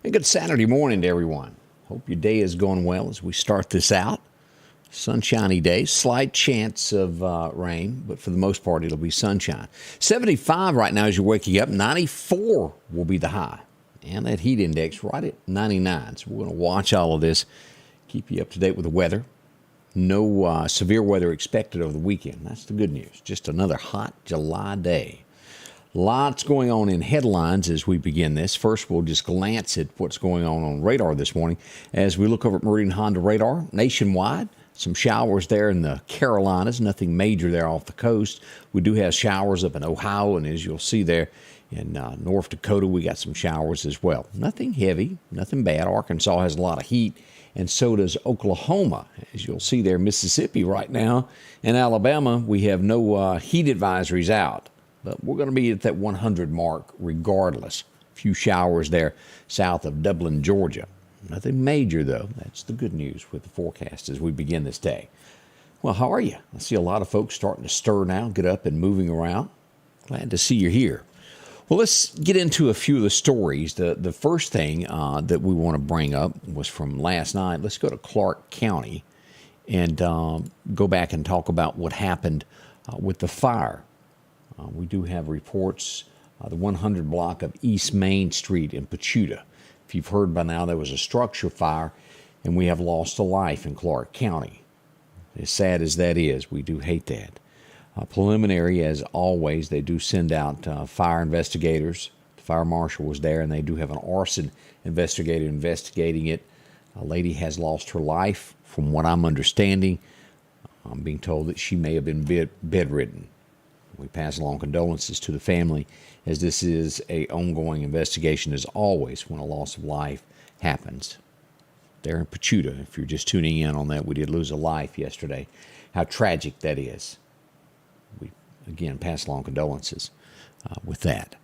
And good Saturday morning to everyone. Hope your day is going well as we start this out. Sunshiny day, slight chance of rain, but for the most part it'll be sunshine. 75 right now as you're waking up. 94 will be the high. And that heat index right at 99. So we're going to watch all of this, keep you up to date with the weather. No severe weather expected over the weekend. That's the good news. Just another hot July day. Lots going on in headlines as we begin this. First, we'll just glance at what's going on radar this morning. As we look over at Meridian Honda radar, nationwide, some showers there in the Carolinas. Nothing major there off the coast. We do have showers up in Ohio, and as you'll see there in North Dakota, we got some showers as well. Nothing heavy, nothing bad. Arkansas has a lot of heat, and so does Oklahoma. As you'll see there, Mississippi right now. In Alabama, we have no heat advisories out. But we're going to be at that 100 mark regardless. A few showers there south of Dublin, Georgia. Nothing major, though. That's the good news with the forecast as we begin this day. Well, how are you? I see a lot of folks starting to stir now, get up and moving around. Glad to see you here. Well, let's get into a few of the stories. The first thing that we want to bring up was from last night. Let's go to Clarke County and go back and talk about what happened with the fire. We do have reports, the 100 block of East Main Street in Pachuta. If you've heard by now, there was a structure fire, and we have lost a life in Clarke County. As sad as that is, we do hate that. Preliminary, as always, they do send out fire investigators. The fire marshal was there, and they do have an arson investigator investigating it. A lady has lost her life, from what I'm understanding. I'm being told that she may have been bedridden. We pass along condolences to the family, as this is an ongoing investigation, as always, when a loss of life happens. There in Pachuta, if you're just tuning in on that, we did lose a life yesterday. How tragic that is. We, again, pass along condolences with that.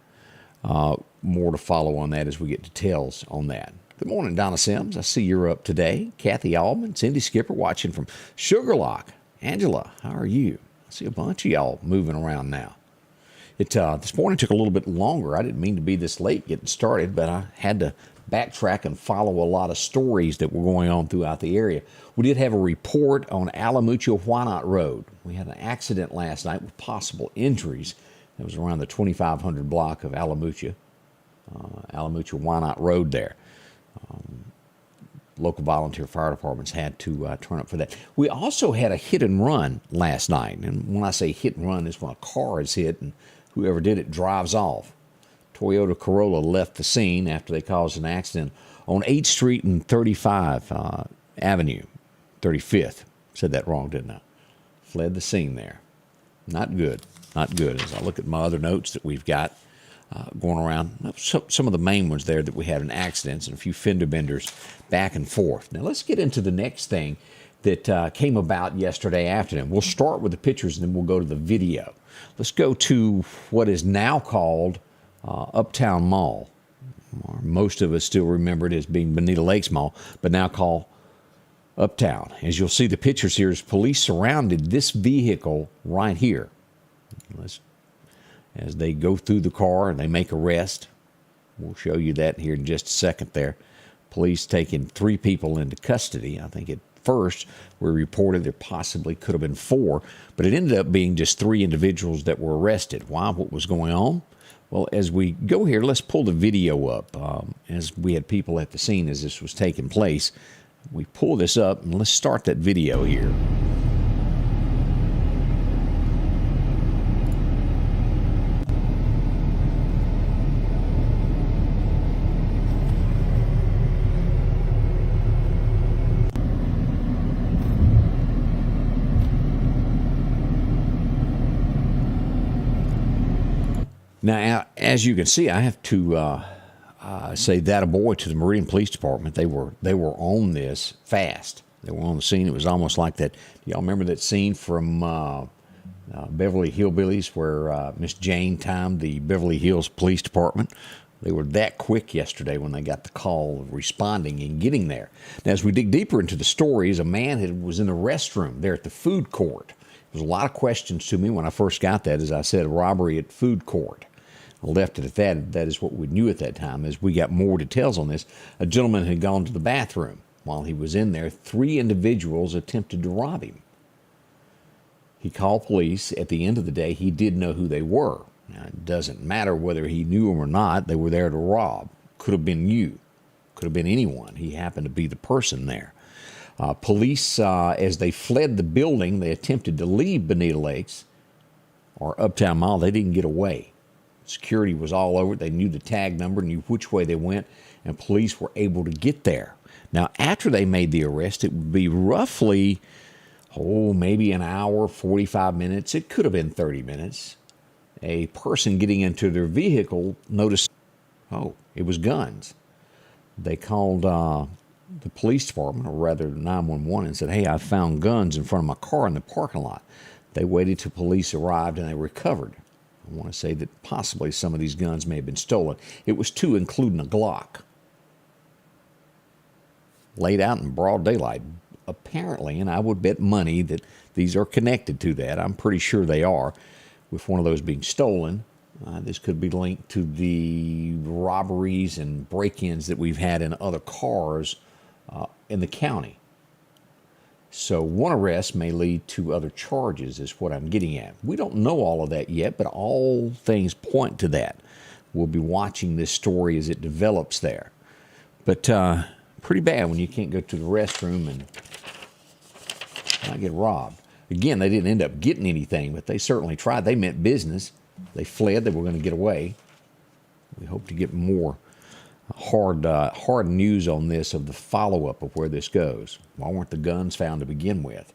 More to follow on that as we get details on that. Good morning, Donna Sims. I see you're up today. Kathy Allman, Cindy Skipper watching from Sugarlock. Angela, how are you? I see a bunch of y'all moving around now. This morning took a little bit longer. I didn't mean to be this late getting started, but I had to backtrack and follow a lot of stories that were going on throughout the area. We did have a report on Alamucha-Whynot Road. We had an accident last night with possible injuries. It was around the 2500 block of Alamucha-Whynot Road there. Local volunteer fire departments had to turn up for that. We also had a hit and run last night. And when I say hit and run, it's when a car is hit and whoever did it drives off. Toyota Corolla left the scene after they caused an accident on 8th Street and 35 Avenue, 35th. Said that wrong, didn't I? Fled the scene there. Not good. Not good. As I look at my other notes that we've got going around, some of the main ones there that we had in accidents and a few fender benders back and forth. Now let's get into the next thing that came about yesterday afternoon. We'll start with the pictures and then we'll go to the video. Let's go to what is now called Uptown Mall. Most of us still remember it as being Bonita Lakes Mall, but now called Uptown. As you'll see the pictures here, as police surrounded this vehicle right here. As they go through the car and they make arrest. We'll show you that here in just a second there. Police taking 3 people into custody. I think at first we reported there possibly could have been 4, but it ended up being just 3 individuals that were arrested. Why? What was going on? Well, as we go here, let's pull the video up. As we had people at the scene as this was taking place, we pull this up and let's start that video here. Now, as you can see, I have to say that a boy to the Meridian Police Department. They were on this fast. They were on the scene. It was almost like that. Y'all remember that scene from Beverly Hillbillies where Miss Jane timed the Beverly Hills Police Department? They were that quick yesterday when they got the call of responding and getting there. Now, as we dig deeper into the stories, a man was in the restroom there at the food court. There was a lot of questions to me when I first got that. As I said, a robbery at food court. I left it at that. That is what we knew at that time. As we got more details on this, a gentleman had gone to the bathroom. While he was in there, 3 individuals attempted to rob him. He called police. At the end of the day, he did know who they were. Now, it doesn't matter whether he knew them or not. They were there to rob. Could have been you. Could have been anyone. He happened to be the person there. Police, as they fled the building, they attempted to leave Bonita Lakes or Uptown Mall. They didn't get away. Security was all over it. They knew the tag number, knew which way they went, and police were able to get there. Now, after they made the arrest, it would be roughly, maybe an hour, 45 minutes. It could have been 30 minutes. A person getting into their vehicle noticed, it was guns. They called the police department, or rather 911, and said, hey, I found guns in front of my car in the parking lot. They waited till police arrived and they recovered. I want to say that possibly some of these guns may have been stolen. It was 2, including a Glock. Laid out in broad daylight, apparently, and I would bet money that these are connected to that. I'm pretty sure they are. With one of those being stolen, this could be linked to the robberies and break-ins that we've had in other cars in the county. So one arrest may lead to other charges is what I'm getting at. We don't know all of that yet, but all things point to that. We'll be watching this story as it develops there. But pretty bad when you can't go to the restroom and not get robbed. Again, they didn't end up getting anything, but they certainly tried. They meant business. They fled. They were going to get away. We hope to get more hard news on this of the follow-up of where this goes. Why weren't the guns found to begin with?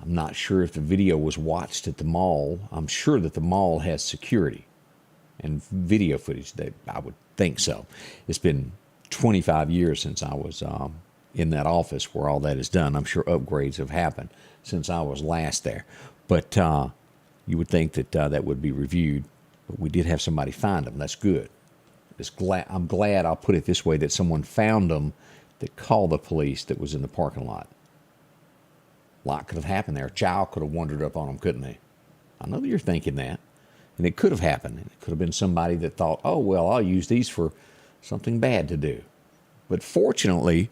I'm not sure if the video was watched at the mall. I'm sure that the mall has security and video footage. I would think so. It's been 25 years since I was in that office where all that is done. I'm sure upgrades have happened since I was last there. But you would think that that would be reviewed. But we did have somebody find them. That's good. I'm glad, I'll put it this way, that someone found them that called the police that was in the parking lot. A lot could have happened there. A child could have wandered up on them, couldn't they? I know that you're thinking that. And it could have happened. It could have been somebody that thought, I'll use these for something bad to do. But fortunately,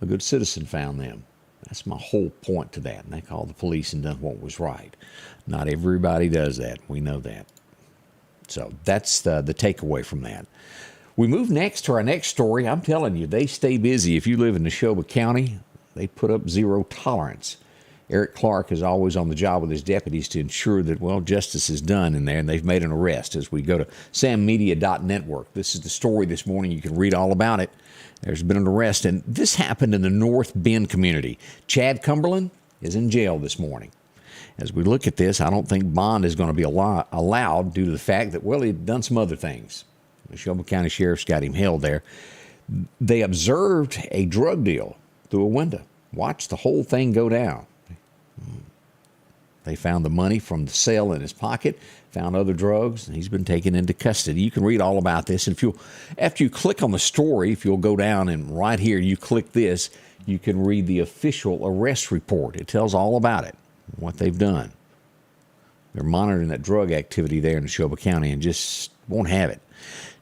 a good citizen found them. That's my whole point to that. And they called the police and done what was right. Not everybody does that. We know that. So that's the takeaway from that. We move next to our next story. I'm telling you, they stay busy. If you live in Neshoba County, they put up zero tolerance. Eric Clarke is always on the job with his deputies to ensure that, justice is done in there, and they've made an arrest. As we go to sammedia.network, this is the story this morning. You can read all about it. There's been an arrest, and this happened in the North Bend community. Chad Cumberland is in jail this morning. As we look at this, I don't think bond is going to be allowed due to the fact that, he'd done some other things. The Neshoba County Sheriffs got him held there. They observed a drug deal through a window. Watched the whole thing go down. They found the money from the sale in his pocket, found other drugs, and he's been taken into custody. You can read all about this. And after you click on the story, if you'll go down and right here you click this, you can read the official arrest report. It tells all about it, what they've done. They're monitoring that drug activity there in Neshoba County and just won't have it.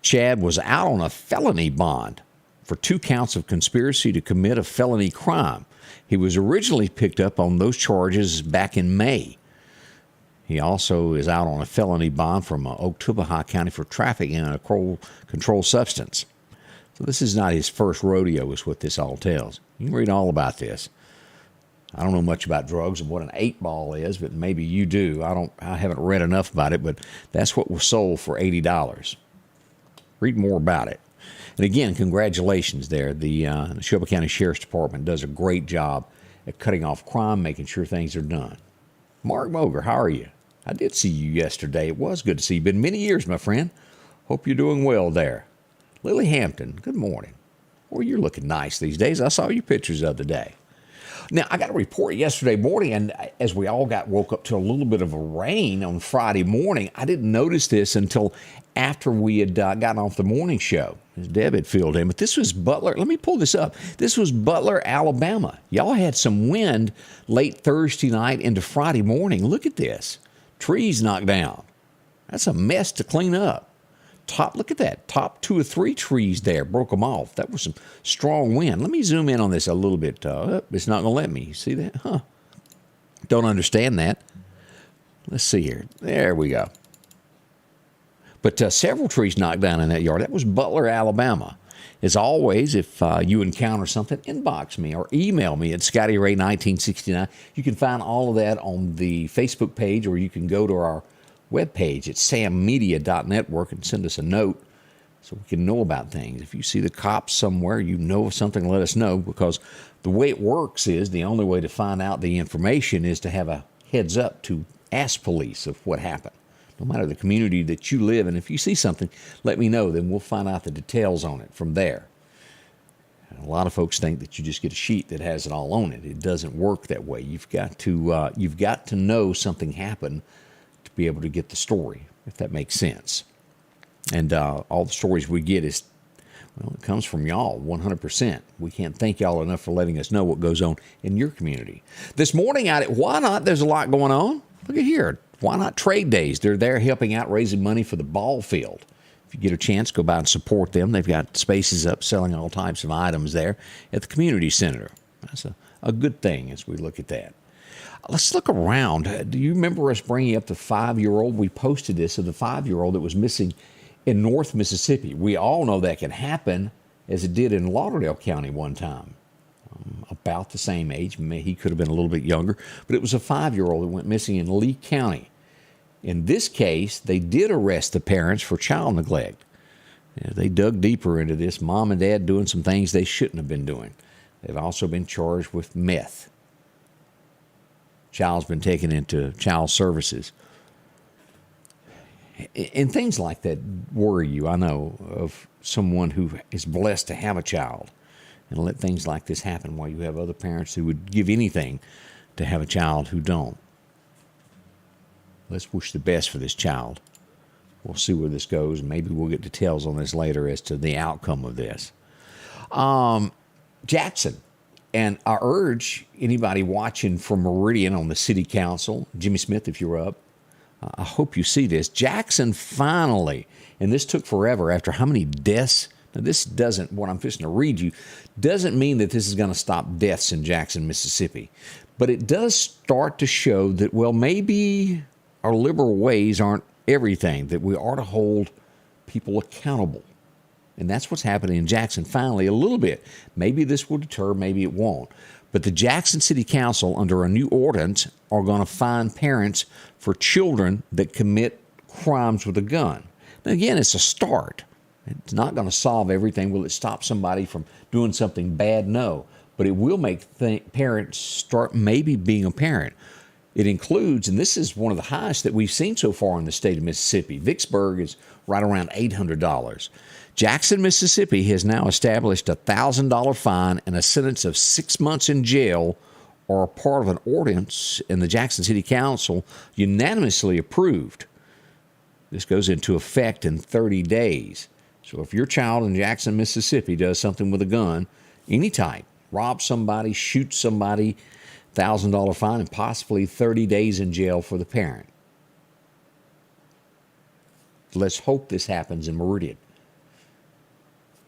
Chad was out on a felony bond for 2 counts of conspiracy to commit a felony crime. He was originally picked up on those charges back in May. He also is out on a felony bond from Oktibbeha County for trafficking in a controlled substance. So this is not his first rodeo, is what this all tells. You can read all about this. I don't know much about drugs and what an 8-ball is, but maybe you do. I haven't read enough about it, but that's what was sold for $80. Read more about it. And again, congratulations there. The Neshoba County Sheriffs Department does a great job at cutting off crime, making sure things are done. Mark Moger, how are you? I did see you yesterday. It was good to see you. Been many years, my friend. Hope you're doing well there. Lily Hampton, good morning. Well, you're looking nice these days. I saw your pictures the other day. Now, I got a report yesterday morning, and as we all woke up to a little bit of a rain on Friday morning, I didn't notice this until after we had gotten off the morning show, as Deb had filled in. But this was Butler. Let me pull this up. This was Butler, Alabama. Y'all had some wind late Thursday night into Friday morning. Look at this. Trees knocked down. That's a mess to clean up. Look at that. Top 2 or 3 trees there. Broke them off. That was some strong wind. Let me zoom in on this a little bit. It's not going to let me. See that? Huh. Don't understand that. Let's see here. There we go. But several trees knocked down in that yard. That was Butler, Alabama. As always, if you encounter something, inbox me or email me at ScottyRay1969. You can find all of that on the Facebook page, or you can go to our webpage at sammedia.network and send us a note so we can know about things. If you see the cops somewhere, you know of something, let us know, because the way it works is the only way to find out the information is to have a heads up to ask police of what happened. No matter the community that you live in, if you see something, let me know. Then we'll find out the details on it from there. And a lot of folks think that you just get a sheet that has it all on it. It doesn't work that way. You've got to know something happened to be able to get the story, if that makes sense. And all the stories we get is, well, it comes from y'all, 100%. We can't thank y'all enough for letting us know what goes on in your community. This morning out at Why Not, there's a lot going on. Look at here. Why Not Trade Days? They're there helping out, raising money for the ball field. If you get a chance, go by and support them. They've got spaces up selling all types of items there at the community center. That's a good thing as we look at that. Let's look around. Do you remember us bringing up the 5-year-old? We posted this of the 5-year-old that was missing in North Mississippi. We all know that can happen, as it did in Lauderdale County one time. About the same age. He could have been a little bit younger, but it was a 5-year-old that went missing in Lee County. In this case, they did arrest the parents for child neglect. They dug deeper into this. Mom and dad doing some things they shouldn't have been doing. They've also been charged with meth. Child's been taken into child services. And things like that worry you, I know, of someone who is blessed to have a child and let things like this happen while you have other parents who would give anything to have a child who don't. Let's wish the best for this child. We'll see where this goes, and maybe we'll get details on this later as to the outcome of this. Jackson, and I urge anybody watching from Meridian on the city council, Jimmy Smith, if you're up, I hope you see this. Jackson finally, and this took forever after how many deaths? Now, this doesn't, what I'm fixing to read you, doesn't mean that this is going to stop deaths in Jackson, Mississippi. But it does start to show that, well, maybe our liberal ways aren't everything, that we are to hold people accountable. And that's what's happening in Jackson finally a little bit. Maybe this will deter, maybe it won't. But the Jackson City Council, under a new ordinance, are going to fine parents for children that commit crimes with a gun. Now, again, it's a start. It's not going to solve everything. Will it stop somebody from doing something bad? No. But it will make parents start maybe being a parent. It includes, and this is one of the highest that we've seen so far in the state of Mississippi. Vicksburg is right around $800. Jackson, Mississippi has now established a $1,000 fine and a sentence of 6 months in jail are a part of an ordinance, and the Jackson City Council unanimously approved. This goes into effect in 30 days. So if your child in Jackson, Mississippi does something with a gun, any type, robs somebody, shoots somebody, $1,000 fine, and possibly 30 days in jail for the parent. Let's hope this happens in Meridian.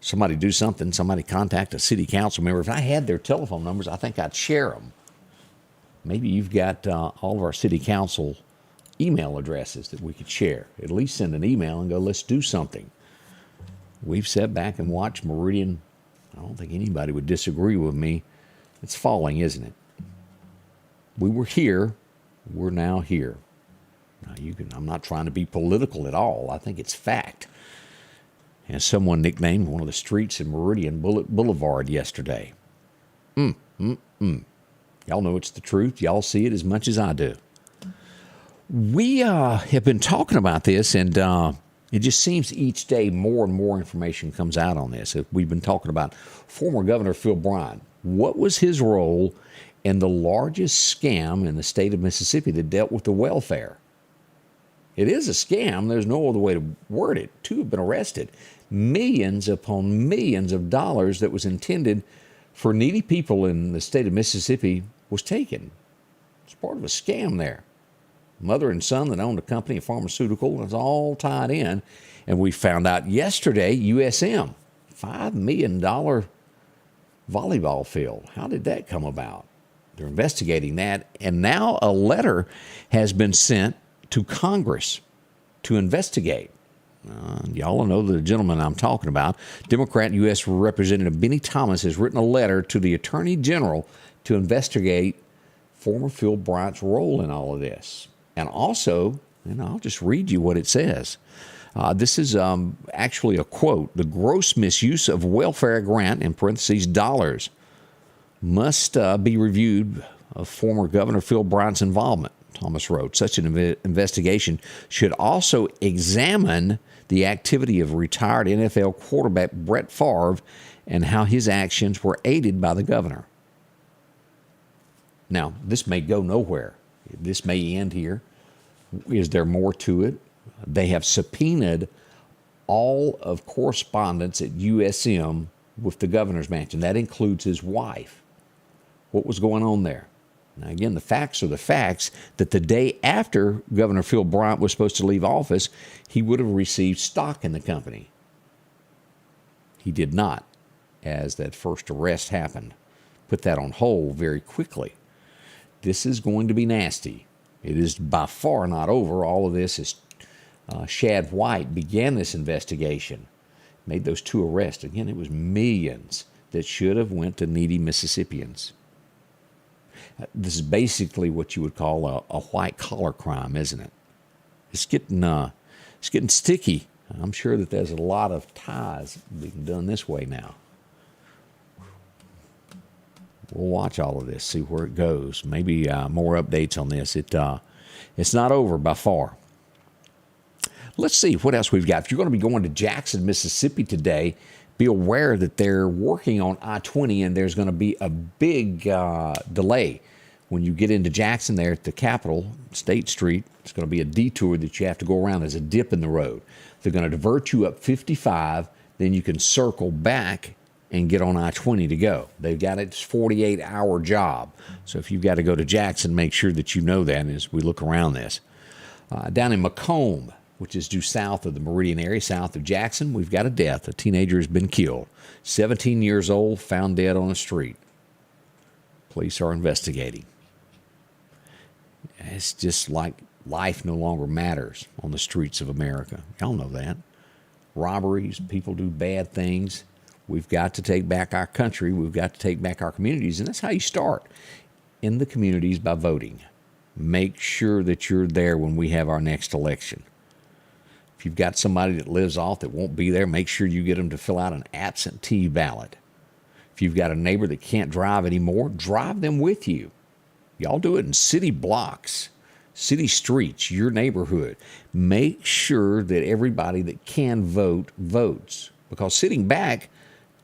Somebody do something, somebody contact a city council member. If I had their telephone numbers, I think I'd share them. Maybe you've got all of our city council email addresses that we could share. At least send an email and go, let's do something. We've sat back and watched Meridian. I don't think anybody would disagree with me. It's falling, isn't it? We were here. We're now here. Now I'm not trying to be political at all. I think it's fact. As someone nicknamed one of the streets in Meridian Boulevard yesterday. Y'all know it's the truth. Y'all see it as much as I do. We have been talking about this, and it just seems each day more and more information comes out on this. We've been talking about former Governor Phil Bryant. What was his role in the largest scam in the state of Mississippi that dealt with the welfare? It is a scam. There's no other way to word it. 2 have been arrested. Millions upon millions of dollars that was intended for needy people in the state of Mississippi was taken. It's part of a scam there. Mother and son that owned a company, a pharmaceutical. It's all tied in. And we found out yesterday, USM, $5 million volleyball field. How did that come about? They're investigating that. And now a letter has been sent to Congress to investigate. Y'all know the gentleman I'm talking about. Democrat U.S. Representative Benny Thomas has written a letter to the Attorney General to investigate former Phil Bryant's role in all of this. And also, and I'll just read you what it says. This is actually a quote. The gross misuse of welfare grant, in parentheses, dollars, must be reviewed of former Governor Phil Bryant's involvement, Thomas wrote. Such an investigation should also examine the activity of retired NFL quarterback Brett Favre and how his actions were aided by the governor. Now, this may go nowhere. This may end here. Is there more to it? They have subpoenaed all of correspondence at USM with the governor's mansion. That includes his wife. What was going on there? Now, again, the facts are the facts that the day after Governor Phil Bryant was supposed to leave office, he would have received stock in the company. He did not, as that first arrest happened. Put that on hold very quickly. This is going to be nasty. It is by far not over. All of this is Shad White began this investigation, made those 2 arrests. Again, it was millions that should have went to needy Mississippians. This is basically what you would call a white-collar crime, isn't it? It's getting sticky. I'm sure that there's a lot of ties being done this way now. We'll watch all of this, see where it goes. Maybe more updates on this. It's not over by far. Let's see what else we've got. If you're going to be going to Jackson, Mississippi today, be aware that they're working on I-20 and there's going to be a big delay. When you get into Jackson there at the Capitol, State Street, it's going to be a detour that you have to go around. There's a dip in the road. They're going to divert you up 55, then you can circle back and get on I-20 to go. They've got it, it's a 48-hour job. So if you've got to go to Jackson, make sure that you know that as we look around this. Down in Macomb, which is due south of the Meridian area, south of Jackson, we've got a death. A teenager has been killed. 17 years old, found dead on the street. Police are investigating. It's just like life no longer matters on the streets of America. Y'all know that. Robberies, people do bad things. We've got to take back our country. We've got to take back our communities. And that's how you start in the communities, by voting. Make sure that you're there when we have our next election. If you've got somebody that lives off that won't be there, make sure you get them to fill out an absentee ballot. If you've got a neighbor that can't drive anymore, drive them with you. Y'all do it in city blocks, city streets, your neighborhood. Make sure that everybody that can vote votes, because sitting back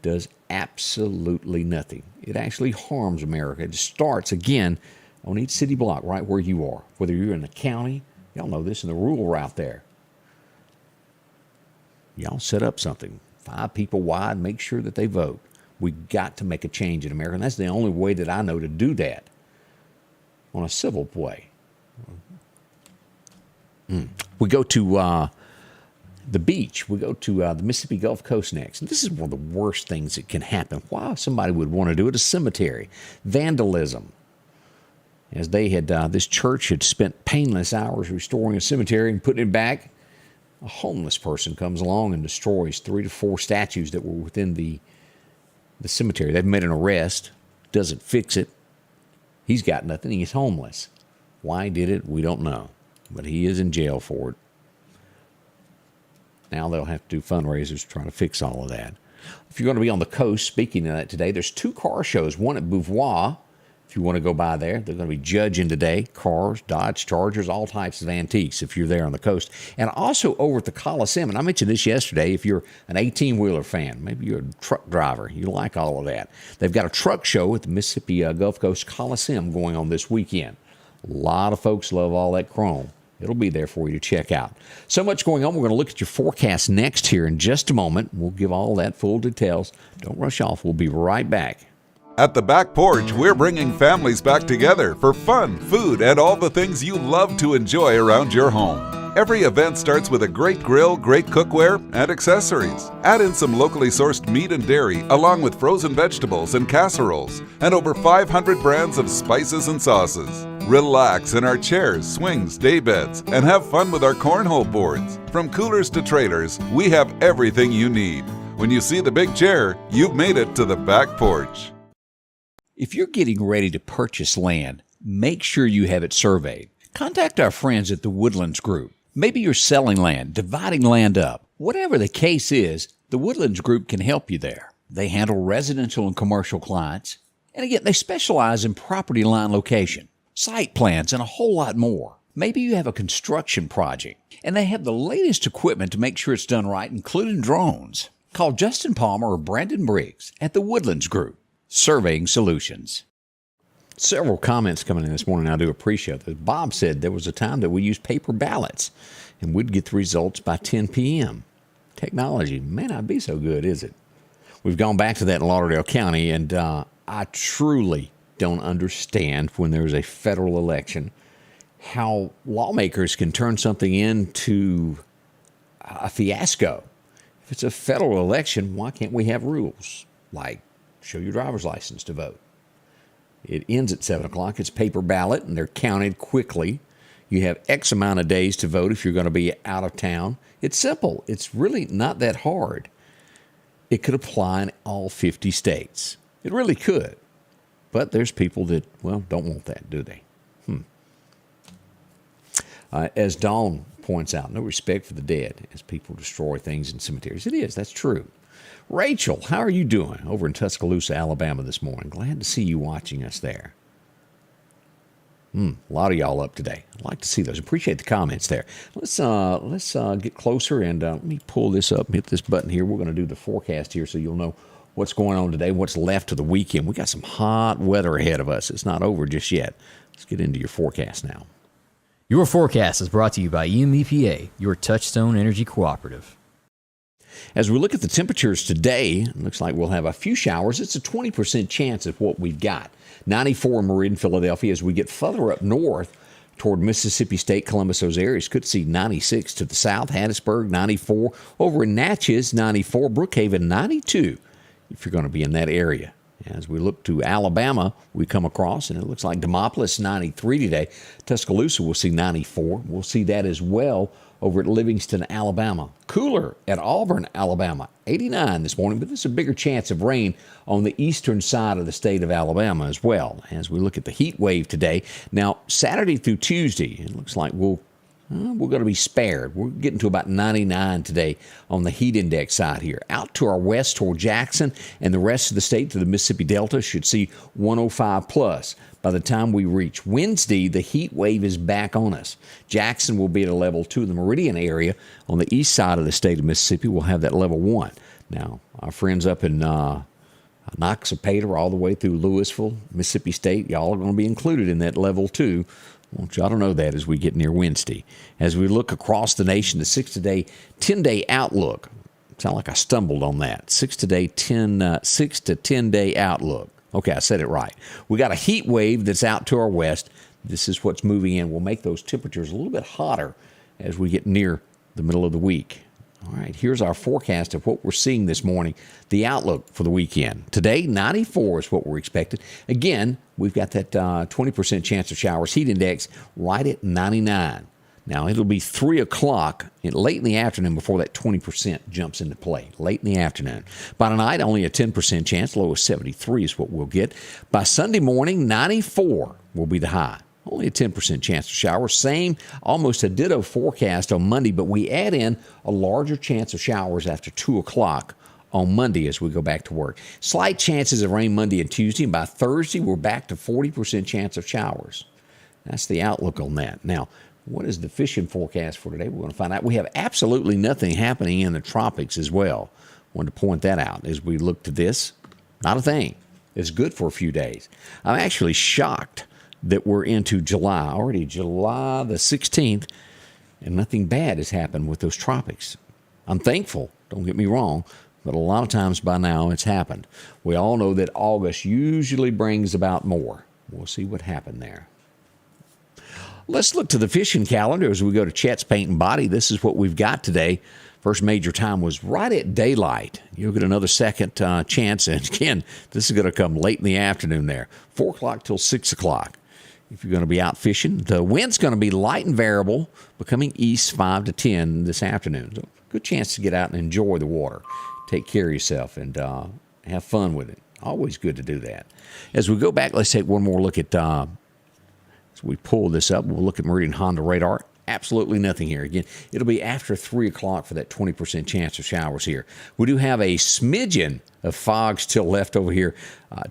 does absolutely nothing. It actually harms America. It starts, again, on each city block right where you are, whether you're in the county. Y'all know this, in the rural route there. Y'all set up something, 5 people wide, make sure that they vote. We got to make a change in America, and that's the only way that I know to do that on a civil way. We go to the beach. We go to the Mississippi Gulf Coast next. And this is one of the worst things that can happen. Why somebody would want to do it? A cemetery. Vandalism. As they had, this church had spent painless hours restoring a cemetery and putting it back, a homeless person comes along and destroys 3 to 4 statues that were within the cemetery. They've made an arrest, doesn't fix it. He's got nothing. He's homeless. Why did it? We don't know. But he is in jail for it. Now they'll have to do fundraisers trying to fix all of that. If you're going to be on the coast, speaking of that today, there's 2 car shows. One at Beauvoir. If you want to go by there, they're going to be judging today. Cars, Dodge Chargers, all types of antiques if you're there on the coast. And also over at the Coliseum, and I mentioned this yesterday, if you're an 18-wheeler fan, maybe you're a truck driver, you like all of that. They've got a truck show at the Mississippi Gulf Coast Coliseum going on this weekend. A lot of folks love all that chrome. It'll be there for you to check out. So much going on. We're going to look at your forecast next here in just a moment. We'll give all that full details. Don't rush off. We'll be right back. At the Back Porch, we're bringing families back together for fun, food, and all the things you love to enjoy around your home. Every event starts with a great grill, great cookware, and accessories. Add in some locally sourced meat and dairy, along with frozen vegetables and casseroles, and over 500 brands of spices and sauces. Relax in our chairs, swings, day beds, and have fun with our cornhole boards. From coolers to trailers, we have everything you need. When you see the big chair, you've made it to the Back Porch. If you're getting ready to purchase land, make sure you have it surveyed. Contact our friends at the Woodlands Group. Maybe you're selling land, dividing land up. Whatever the case is, the Woodlands Group can help you there. They handle residential and commercial clients. And again, they specialize in property line location, site plans, and a whole lot more. Maybe you have a construction project, and they have the latest equipment to make sure it's done right, including drones. Call Justin Palmer or Brandon Briggs at the Woodlands Group. Surveying Solutions. Several comments coming in this morning. I do appreciate this. Bob said there was a time that we used paper ballots and we'd get the results by 10 p.m. Technology may not be so good, is it? We've gone back to that in Lauderdale County, and I truly don't understand when there's a federal election how lawmakers can turn something into a fiasco. If it's a federal election, why can't we have rules like show your driver's license to vote? It ends at 7 o'clock. It's paper ballot, and they're counted quickly. You have X amount of days to vote if you're going to be out of town. It's simple. It's really not that hard. It could apply in all 50 states. It really could. But there's people that, well, don't want that, do they? As Dawn points out, no respect for the dead as people destroy things in cemeteries. It is. That's true. Rachel, how are you doing over in Tuscaloosa, Alabama this morning? Glad to see you watching us there. A lot of y'all up today. I'd like to see those. Appreciate the comments there. Let's get closer and let me pull this up and hit this button here. We're going to do the forecast here so you'll know what's going on today, what's left of the weekend. We got some hot weather ahead of us. It's not over just yet. Let's get into your forecast now. Your forecast is brought to you by EMEPA, your Touchstone Energy Cooperative. As we look at the temperatures today, it looks like we'll have a few showers. It's a 20% chance of what we've got. 94 in Meridian, Philadelphia. As we get further up north toward Mississippi State, Columbus, those areas could see 96 to the south. Hattiesburg, 94. Over in Natchez, 94. Brookhaven, 92 if you're going to be in that area. As we look to Alabama, we come across, and it looks like Demopolis, 93 today. Tuscaloosa will see 94. We'll see that as well over at Livingston, Alabama. Cooler at Auburn, Alabama, 89 this morning, but there's a bigger chance of rain on the eastern side of the state of Alabama as well. As we look at the heat wave today, now Saturday through Tuesday, it looks like we're going to be spared. We're getting to about 99 today on the heat index side here. Out to our west toward Jackson and the rest of the state to the Mississippi Delta should see 105 plus. By the time we reach Wednesday, the heat wave is back on us. Jackson will be at a level 2. The Meridian area on the east side of the state of Mississippi will have that level 1. Now, our friends up in Noxapater all the way through Louisville, Mississippi State, y'all are going to be included in that level 2. I want y'all to know that as we get near Wednesday. As we look across the nation, the 10-day outlook. Sound like I stumbled on that. 6 to 10-day outlook. Okay, I said it right. We got a heat wave that's out to our west. This is what's moving in. We'll make those temperatures a little bit hotter as we get near the middle of the week. All right, here's our forecast of what we're seeing this morning. The outlook for the weekend. Today, 94 is what we're expecting. Again, we've got that 20% chance of showers. Heat index right at 99. Now, it'll be 3 o'clock late in the afternoon before that 20% jumps into play. Late in the afternoon. By tonight, only a 10% chance. Low of 73 is what we'll get. By Sunday morning, 94 will be the high. Only a 10% chance of showers. Same, almost a ditto forecast on Monday, but we add in a larger chance of showers after 2 o'clock on Monday as we go back to work. Slight chances of rain Monday and Tuesday, and by Thursday, we're back to 40% chance of showers. That's the outlook on that. Now, what is the fishing forecast for today? We're going to find out. We have absolutely nothing happening in the tropics as well. Wanted to point that out as we look to this. Not a thing. It's good for a few days. I'm actually shocked that we're into July, already July the 16th, and nothing bad has happened with those tropics. I'm thankful, don't get me wrong, but a lot of times by now it's happened. We all know that August usually brings about more. We'll see what happened there. Let's look to the fishing calendar as we go to Chet's Paint and Body. This is what we've got today. First major time was right at daylight. You'll get another second chance. And again, this is going to come late in the afternoon there, 4 o'clock till 6 o'clock. If you're going to be out fishing, the wind's going to be light and variable, becoming east 5 to 10 this afternoon. So good chance to get out and enjoy the water. Take care of yourself and have fun with it. Always good to do that. As we go back, let's take one more look at as we pull this up, we'll look at Meridian Honda radar. Absolutely nothing here. Again, it'll be after 3 o'clock for that 20% chance of showers here. We do have a smidgen of fog still left over here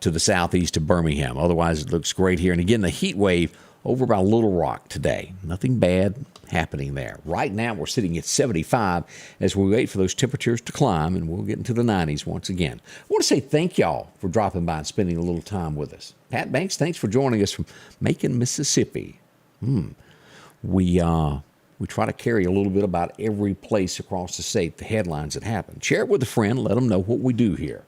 to the southeast of Birmingham. Otherwise, it looks great here. And again, the heat wave over by Little Rock today. Nothing bad happening there. Right now, we're sitting at 75 as we wait for those temperatures to climb, and we'll get into the 90s once again. I want to say thank y'all for dropping by and spending a little time with us. Pat Banks, thanks for joining us from Macon, Mississippi. We try to carry a little bit about every place across the state, the headlines that happen. Share it with a friend. Let them know what we do here.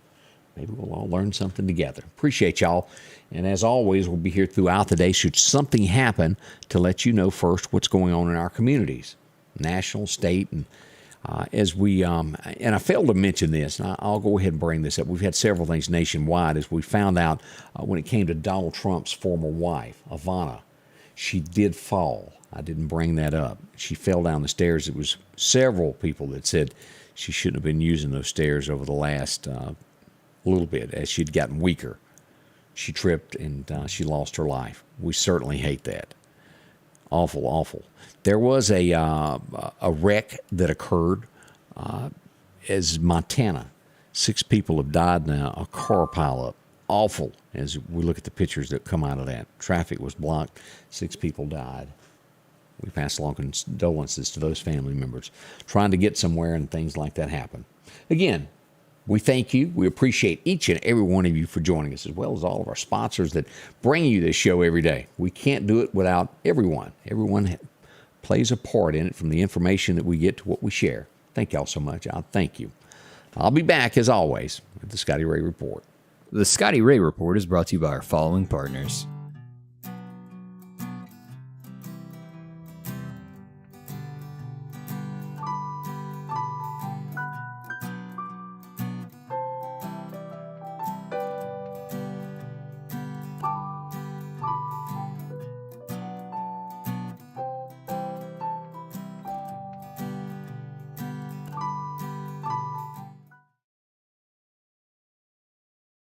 Maybe we'll all learn something together. Appreciate y'all. And as always, we'll be here throughout the day should something happen to let you know first what's going on in our communities, national, state, and as we and I failed to mention this, and I'll go ahead and bring this up. We've had several things nationwide as we found out when it came to Donald Trump's former wife, Ivana. She did fall. I didn't bring that up. She fell down the stairs. It was several people that said she shouldn't have been using those stairs over the last little bit as she'd gotten weaker. She tripped and she lost her life. We certainly hate that. Awful, awful. There was a wreck that occurred as Montana. 6 people have died now. A car pileup. Awful as we look at the pictures that come out of that. Traffic was blocked. 6 people died. We pass along condolences to those family members trying to get somewhere and things like that happen. Again, we thank you. We appreciate each and every one of you for joining us, as well as all of our sponsors that bring you this show every day. We can't do it without everyone. Everyone plays a part in it, from the information that we get to what we share. Thank y'all so much. I thank you. I'll be back, as always, with the Scotty Ray Report. The Scotty Ray Report is brought to you by our following partners: